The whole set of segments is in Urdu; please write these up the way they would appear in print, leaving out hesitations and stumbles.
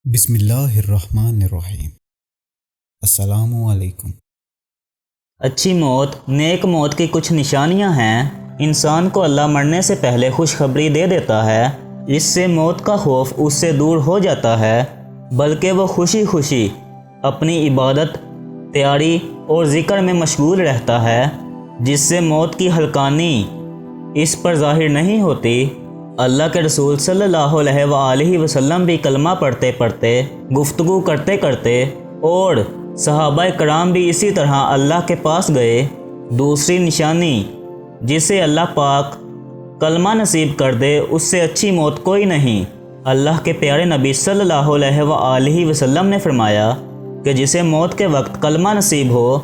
بسم اللہ الرحمن الرحیم۔ السلام علیکم۔ اچھی موت، نیک موت کی کچھ نشانیاں ہیں۔ انسان کو اللہ مرنے سے پہلے خوشخبری دے دیتا ہے، اس سے موت کا خوف اس سے دور ہو جاتا ہے، بلکہ وہ خوشی خوشی اپنی عبادت، تیاری اور ذکر میں مشغول رہتا ہے، جس سے موت کی ہلکانی اس پر ظاہر نہیں ہوتی۔ اللہ کے رسول صلی اللہ علیہ وآلہ وسلم بھی کلمہ پڑھتے پڑھتے، گفتگو کرتے کرتے اور صحابہ کرام بھی اسی طرح اللہ کے پاس گئے۔ دوسری نشانی جسے اللہ پاک کلمہ نصیب کر دے، اس سے اچھی موت کوئی نہیں۔ اللہ کے پیارے نبی صلی اللہ علیہ وآلہ وسلم نے فرمایا کہ جسے موت کے وقت کلمہ نصیب ہو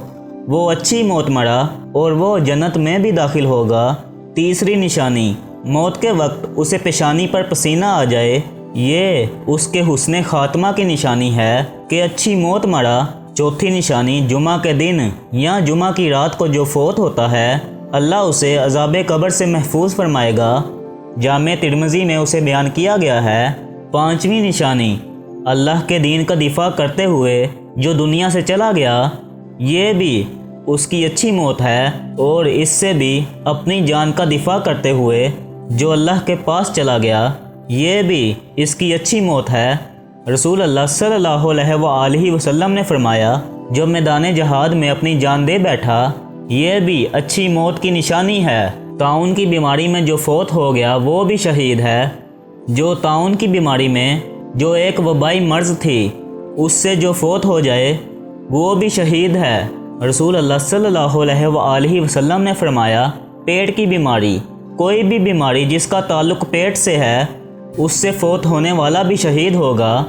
وہ اچھی موت مرا اور وہ جنت میں بھی داخل ہوگا۔ تیسری نشانی موت کے وقت اسے پیشانی پر پسینہ آ جائے، یہ اس کے حسن خاتمہ کی نشانی ہے کہ اچھی موت مرا۔ چوتھی نشانی جمعہ کے دن یا جمعہ کی رات کو جو فوت ہوتا ہے، اللہ اسے عذاب قبر سے محفوظ فرمائے گا۔ جامع ترمذی میں اسے بیان کیا گیا ہے۔ پانچویں نشانی اللہ کے دین کا دفاع کرتے ہوئے جو دنیا سے چلا گیا، یہ بھی اس کی اچھی موت ہے، اور اس سے بھی اپنی جان کا دفاع کرتے ہوئے جو اللہ کے پاس چلا گیا، یہ بھی اس کی اچھی موت ہے۔ رسول اللہ صلی اللہ علیہ وآلہ وسلم نے فرمایا، جو میدان جہاد میں اپنی جان دے بیٹھا، یہ بھی اچھی موت کی نشانی ہے۔ طاعون کی بیماری میں جو فوت ہو گیا وہ بھی شہید ہے۔ جو طاعون کی بیماری میں جو ایک وبائی مرض تھی، اس سے جو فوت ہو جائے وہ بھی شہید ہے۔ رسول اللہ صلی اللہ علیہ وآلہ وسلم نے فرمایا، پیٹ کی بیماری، کوئی بھی بیماری جس کا تعلق پیٹ سے ہے، اس سے فوت ہونے والا بھی شہید ہوگا۔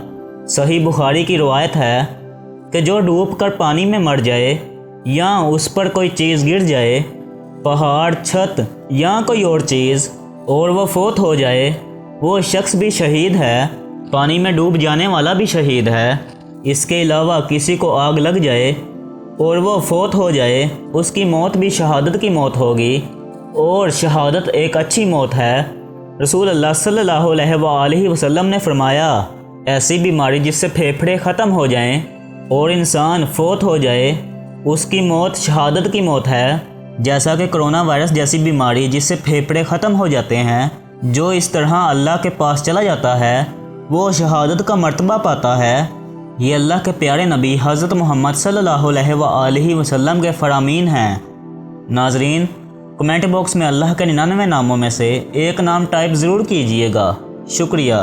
صحیح بخاری کی روایت ہے کہ جو ڈوب کر پانی میں مر جائے یا اس پر کوئی چیز گر جائے، پہاڑ، چھت یا کوئی اور چیز، اور وہ فوت ہو جائے، وہ شخص بھی شہید ہے۔ پانی میں ڈوب جانے والا بھی شہید ہے۔ اس کے علاوہ کسی کو آگ لگ جائے اور وہ فوت ہو جائے، اس کی موت بھی شہادت کی موت ہوگی، اور شہادت ایک اچھی موت ہے۔ رسول اللہ صلی اللہ علیہ وآلہ وسلم نے فرمایا، ایسی بیماری جس سے پھیپھڑے ختم ہو جائیں اور انسان فوت ہو جائے، اس کی موت شہادت کی موت ہے۔ جیسا کہ کرونا وائرس جیسی بیماری جس سے پھیپھڑے ختم ہو جاتے ہیں، جو اس طرح اللہ کے پاس چلا جاتا ہے وہ شہادت کا مرتبہ پاتا ہے۔ یہ اللہ کے پیارے نبی حضرت محمد صلی اللہ علیہ وآلہ وسلم کے فرامین ہیں۔ ناظرین، کمنٹ باکس میں اللہ کے 99 ناموں میں سے ایک نام ٹائپ ضرور کیجئے گا۔ شکریہ۔